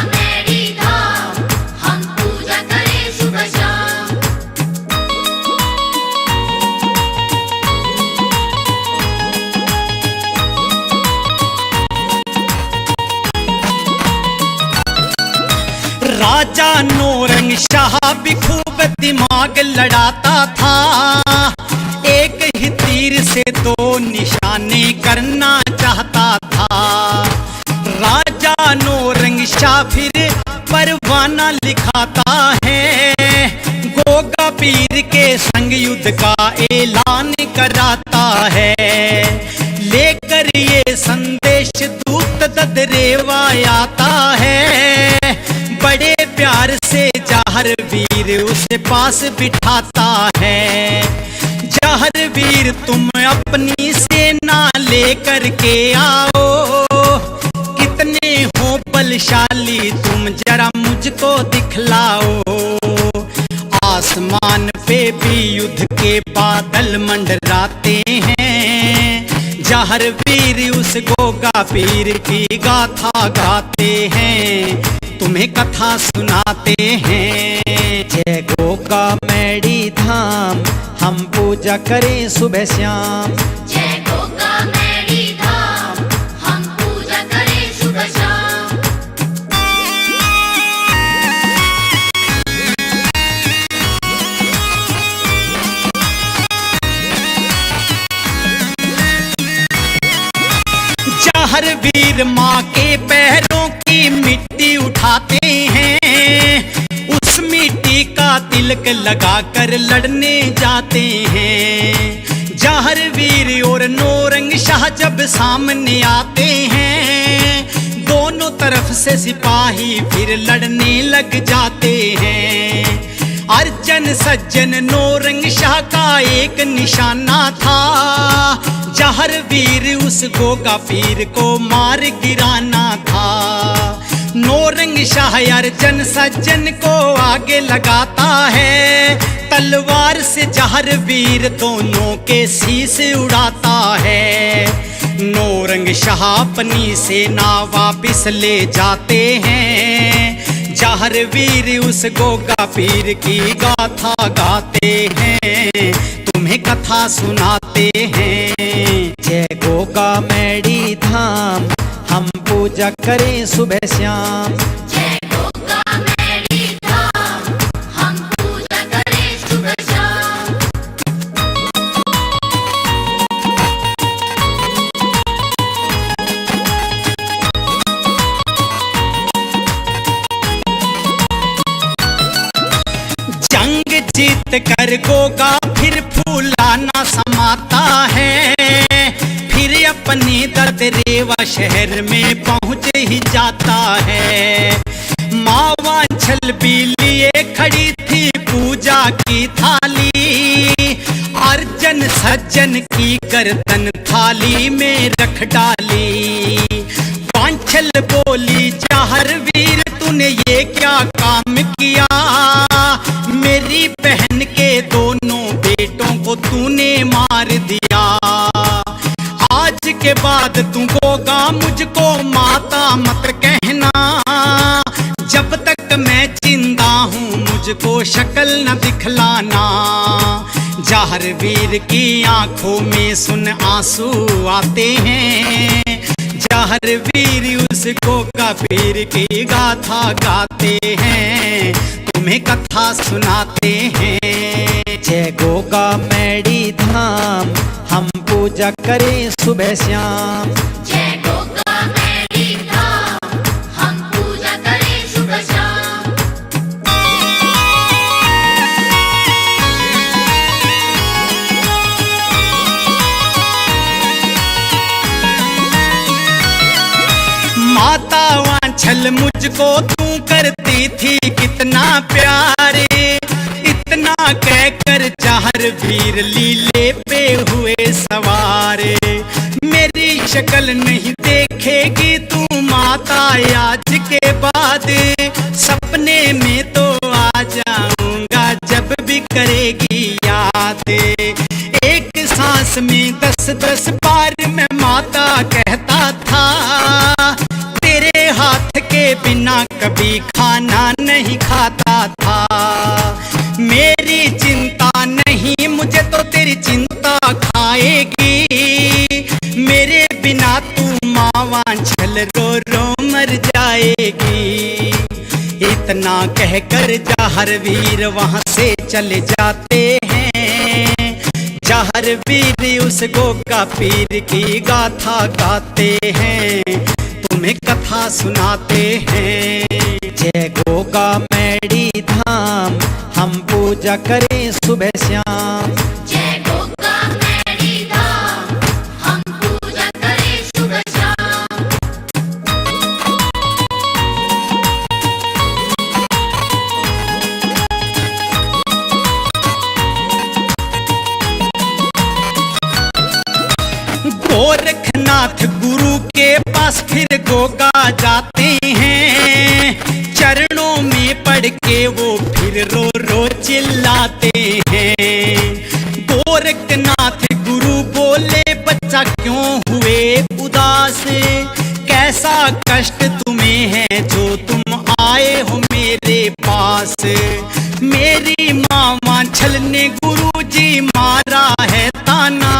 नौरंग शाह भी खूब दिमाग लड़ाता था, एक ही तीर से दो निशाने करना चाहता था। राजा नौरंग शाह फिर परवाना लिखाता है, गोगा पीर के संग युद्ध का ऐलान कराता है। लेकर ये संदेश दूत ददरेवा आता है, बड़े प्यार से जहर वीर उसे पास बिठाता है। जहर वीर तुम अपनी सेना लेकर के आओ, कितने हो बलशाली तुम जरा मुझको दिखलाओ। आसमान पे भी युद्ध के बादल मंडराते हैं, जहर वीर उस गोगा पीर की गाथा गाते हैं, तुम्हें कथा सुनाते हैं। जय गोगा मैडी धाम हम पूजा करें सुबह शाम।
जय गोगा मैडी धाम हम पूजा करें सुबह शाम।
जहर वीर माँ के पैरों की मिट्टी उठाते हैं, उस मिट्टी का तिलक लगाकर लड़ने जाते हैं। जहर वीर और नौरंग शाह जब सामने आते हैं, दोनों तरफ से सिपाही फिर लड़ने लग जाते हैं। अर्जन सज्जन नौरंग शाह का एक निशाना था, जहर वीर उस गोगा पीर को मार गिराना था। नौरंग शाह अर्जन सज्जन को आगे लगाता है, तलवार से जहर वीर दोनों के शीश उड़ाता है। नौरंग शाह अपनी सेना वापिस ले जाते हैं, जहर वीर उस गोगा पीर की गाथा गाते हैं, तुम्हें कथा सुनाते हैं। जय गोगा मैडी धाम हम पूजा करें सुबह शाम।
जय गोगा मैडी धाम हम पूजा करें सुबह शाम।
जंग जीत कर गोगा फिर फूलाना समाता है, फिर अपने ददरेवा शहर में पहुंच ही जाता है। माँ वांछल भी लिए खड़ी थी पूजा की थाली, अर्जन सज्जन की गर्दन थाली में रख डाली। वांछल बोली जहर वीर तूने ये क्या काम किया, मेरी बहन के दोनों बेटों को तूने मार दिया। आज के बाद तू गोगा मुझको माता मत कहना, जब तक मैं जिंदा हूँ मुझको शक्ल न दिखलाना। जहर वीर की आंखों में सुन आंसू आते हैं, जहर वीर उस गोगा पीर की गाथा गाते हैं, तुम्हें कथा सुनाते हैं। जय गोगा मैडी धाम हम पूजा करें सुबह शाम।
जय गोगा मैडी धाम हम पूजा करें सुबह शाम।
माता वांछल मुझको तू करती थी कितना प्यारे, इतना कहकर जहर वीर लीले पे हुए सवारे। मेरी शक्ल नहीं देखेगी तू माता आज के बाद, सपने में तो आ जाऊंगा जब भी करेगी याद। एक सांस में 10-10 बार मैं माता कहता था, तेरे हाथ के बिना कभी खाना नहीं खाता था। मेरी चिंता नहीं मुझे तो तेरी चिंता खाएगी, मेरे बिना तू माँ वांछल रो रो मर जाएगी। कहकर जाहर वीर वहां से चले जाते हैं। जाहर वीर उस गोगा पीर की गाथा गाते हैं, तुम्हें कथा सुनाते हैं। जय गोगा मैडी धाम, हम पूजा करें सुबह शाम।
जय गोगा मैडी धाम, हम पूजा करें सुबह शाम।
गोरखनाथ गुरु के पास फिर गोगा जाते हैं। चरणों में पड़ के वो फिर रो रो चिल्लाते हैं। गोरखनाथ गुरु बोले बच्चा क्यों हुए उदास, कैसा कष्ट तुम्हें है जो तुम आए हो मेरे पास। मेरी माँ छल ने गुरुजी मारा है ताना,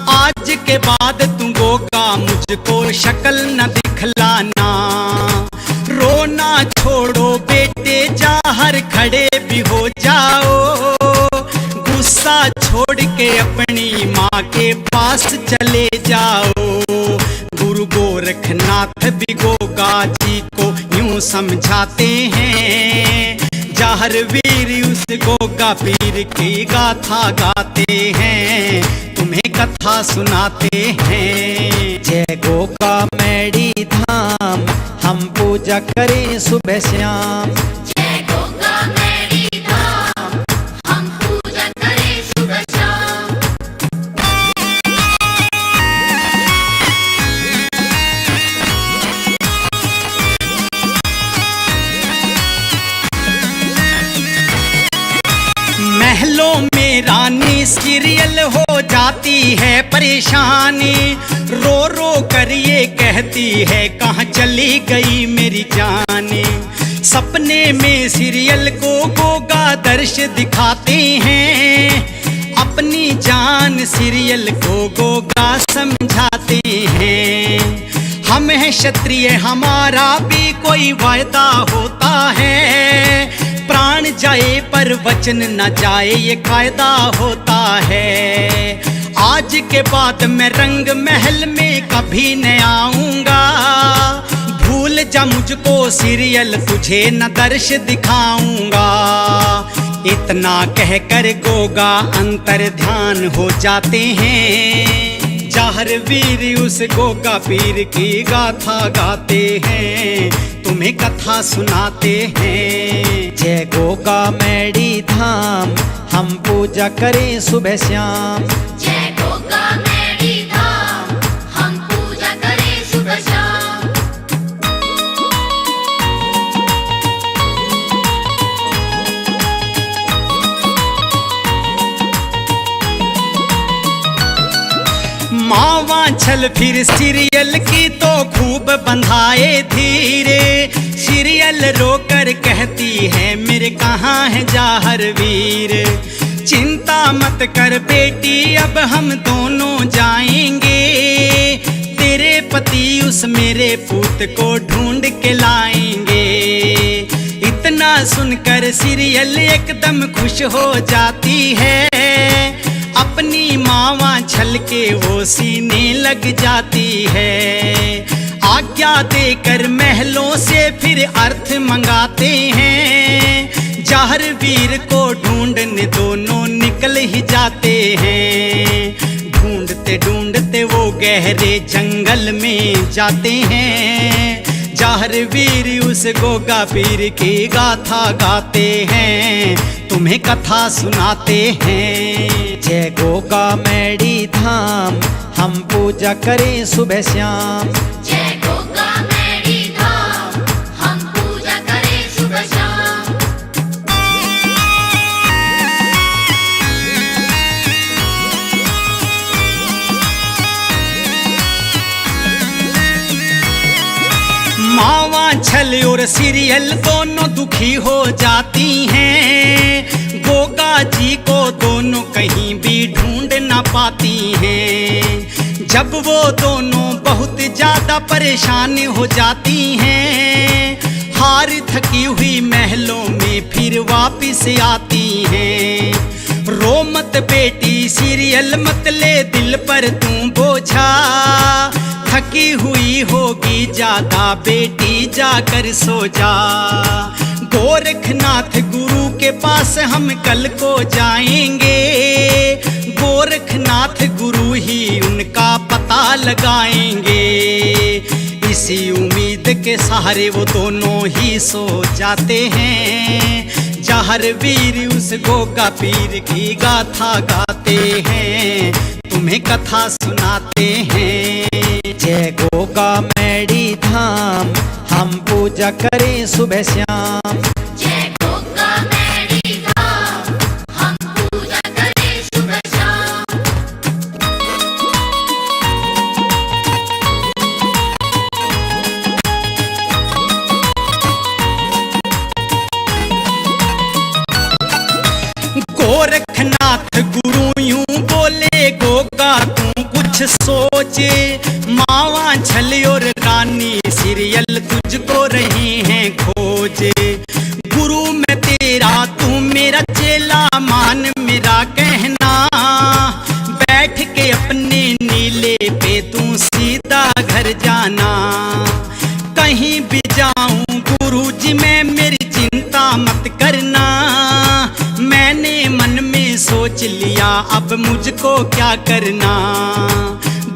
आज के बाद तुम गोगा मुझको शक्ल न दिखलाना। रोना छोड़ो बेटे जाहर खड़े भी हो जाओ, गुस्सा छोड़ के अपनी माँ के पास चले जाओ। गुरु गोरखनाथ भी गोगा जी को यूं समझाते हैं। जाहर वीर उस गोगा पीर की गाथा गाते हैं, तुम्हें कथा सुनाते हैं। जय गोगा मैडी धाम, हम पूजा करें सुबह शाम।
जय गोगा मैडी धाम, हम पूजा करें सुबह शाम।
महलों में रानी सीरियल हो जाती है परेशानी, रो रो कर ये कहती है कहाँ चली गई मेरी जानी। सपने में सीरियल को गोगा दर्श दिखाते हैं, अपनी जान सीरियल को गोगा समझाते हैं। हम हैं क्षत्रिय हमारा भी कोई वायदा होता है, प्राण जाए पर वचन न जाए ये कायदा होता है। आज के बाद मैं रंग महल में कभी न आऊंगा, भूल जा मुझको सीरियल तुझे न दर्श दिखाऊंगा। इतना कहकर गोगा अंतर ध्यान हो जाते हैं। जाहर वीर उस गोगा पीर की गाथा गाते हैं, तुम्हें कथा सुनाते हैं। जय गोगा मैडी धाम, हम पूजा करें सुबह शाम।
जय गोगा मैडी धाम, हम पूजा करें सुबह शाम।
मावा छल फिर सीरियल की तो खूब बंधाए धीरे, सीरियल रोकर कहती है मेरे कहाँ है जाहर वीर। चिंता मत कर बेटी अब हम दोनों जाएंगे, तेरे पति उस मेरे पूत को ढूंढ के लाएंगे। इतना सुनकर सीरियल एकदम खुश हो जाती है, अपनी मावा छल के वो सीने लग जाती है। आज्ञा देकर महलों से फिर अर्थ मंगाते हैं, जाहर वीर को ढूंढने दोनों निकल ही जाते हैं। ढूंढते ढूंढते वो गहरे जंगल में जाते हैं, जाहर वीर उस गोगा पीर की गाथा गाते हैं, तुम्हें कथा सुनाते हैं। जय गोगा मैडी धाम, हम पूजा करें सुबह शाम।
जय गोगा मैडी धाम, हम पूजा करें सुबह शाम।
मावा छल और सीरियल दोनों दुखी हो जाती हैं, गोगा जी को दोनों कहीं भी ढूंढ ना पाती हैं। जब वो दोनों बहुत ज्यादा परेशान हो जाती हैं, हाथ हार थकी हुई महलों में फिर वापिस आती हैं। रो मत बेटी सीरियल मत ले दिल पर तू बोझा, थकी हुई होगी ज्यादा बेटी जाकर सो जा। गोरखनाथ गुरु के पास हम कल को जाएंगे, गोरखनाथ गुरु ही उनका पता लगाएंगे। इसी उम्मीद के सहारे वो दोनों ही सो जाते हैं। जहर वीर उस गोगा पीर की गाथा गाते हैं, तुम्हें कथा सुनाते हैं। जय गोगा मैडी धाम, हम पूजा करें सुबह शाम।
जय गोगा मैडी धाम, हम पूजा करें सुबह शाम।
गोरखनाथ गुरु यूं बोले गोगा तू कुछ सोचे, मावा छल और रानी सीरियल तुझको रही हैं खोजे। गुरु मैं तेरा तू मेरा चेला मान मेरा कहना, बैठ के अपने नीले पे तू सीधा घर जाना। कहीं भी जाऊं गुरु जी मैं मेरी चिंता मत करना, मैंने मन में सोच लिया अब मुझको क्या करना।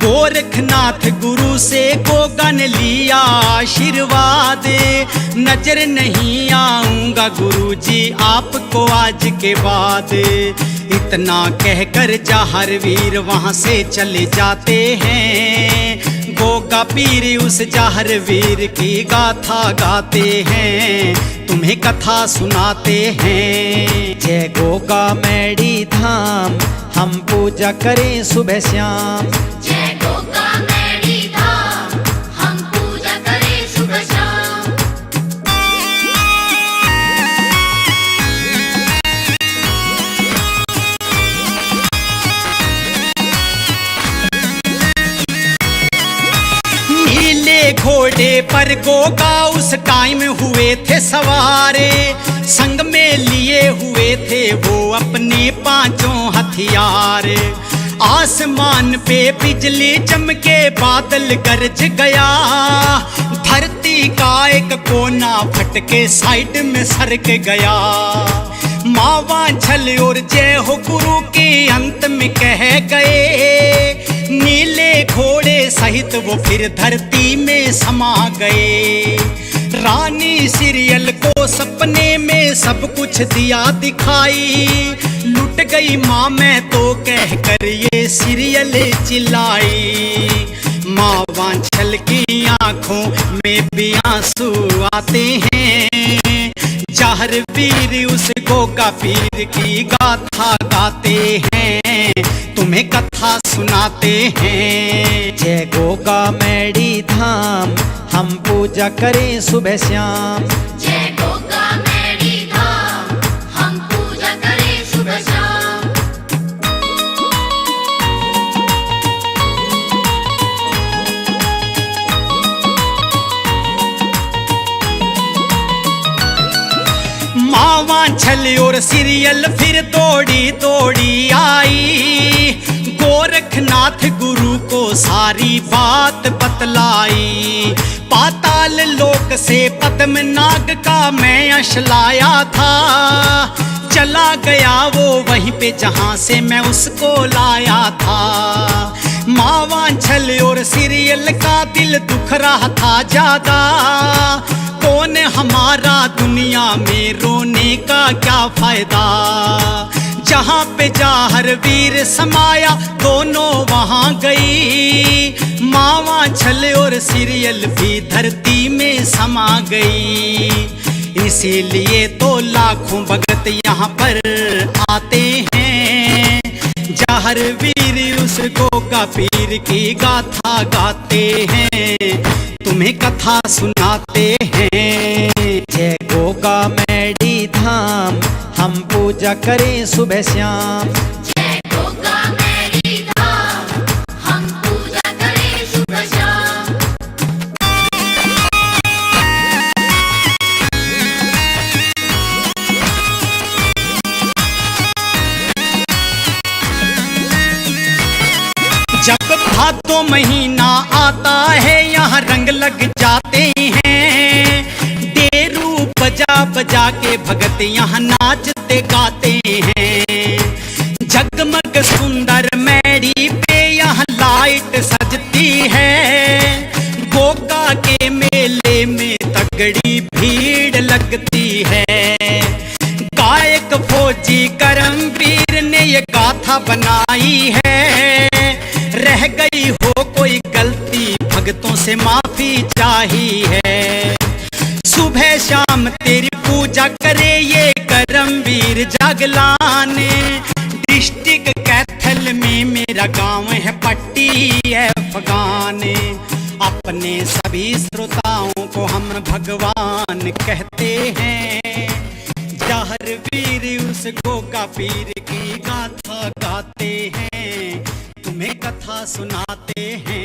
गोरखनाथ गुरु से गोगा ने लिया आशीर्वाद, नजर नहीं आऊंगा गुरु जी आपको आज के बाद। इतना कहकर जहर वीर वहां से चले जाते हैं। गोगा पीर उस जहर वीर की गाथा गाते हैं, तुम्हें कथा सुनाते हैं। जय गोगा मैडी धाम, हम पूजा करें सुबह शाम।
जय गोगा मैडी धाम, हम पूजा करें सुबह शाम।
नीले घोड़े पर गोगा उस टाइम हुए थे सवारे, संग में लिए हुए थे वो अपने पांचों हथियार। आसमान पे बिजली चमके बादल गरज गया, धरती का एक कोना फटके साइड में सरक गया। मावा छल और जय हो गुरु के अंत में कह गए, नीले घोड़े सहित वो फिर धरती में समा गए। रानी सीरियल को सपने में सब कुछ दिया दिखाई, लुट गई माँ मैं तो कहकर ये सीरियल चिल्लाई। माँ वांछल की आंखों में भी आंसू आते हैं, जहर वीर उस गोगा पीर की गाथा गाते हैं, तुम्हें कथा सुनाते हैं। जय गोगा मैडी धाम, हम पूजा करें सुबह शाम।
जय गोगा मैडी धाम, हम पूजा करें सुबह शाम।
मावा छल और सीरियल फिर दौड़ी दौड़ी आई, गोरखनाथ गुरु को सारी बात बतलाई। पाताल लोक से पद्मनाग का मैं यश लाया था, चला गया वो वहीं पे जहां से मैं उसको लाया था। मावा छल और सीरियल का दिल दुख रहा था ज्यादा, कौन हमारा दुनिया में रोने का क्या फायदा। जहां पे जहर वीर समाया दोनों वहां गई, मावा छल और सीरियल भी धरती में समा गई। इसीलिए तो लाखों भगत यहाँ पर आते हैं, जहर वीर उस गोगा पीर की गाथा गाते हैं, तुम्हें कथा सुनाते हैं। जय गोगा मैडी धाम, हम पूजा करें सुबह शाम।
जय गोगा मैडी धाम, हम पूजा करें सुबह शाम।
भादों महीना आता है यहाँ रंग लग जाते हैं। डेरू बजा बजा के भगत यहाँ नाचते गाते हैं। जगमग सुंदर मैड़ी पे यहाँ लाइट सजती है। गोगा के मेले में तगड़ी भीड़ लगती है। गायक फौजी करमवीर ने ये गाथा बनाई है। रह गई हो कोई गलती भगतों से माफी चाहिए। सुबह शाम तेरी पूजा करे ये करमवीर जागलाने। डिस्ट्रिक्ट कैथल में मेरा गांव है पट्टी अफगाने। अपने सभी श्रोताओं को हम भगवान कहते हैं। जहर वीर उस गोगा पीर की गाथा गाते हैं। तुम्हें कथा सुनाते हैं।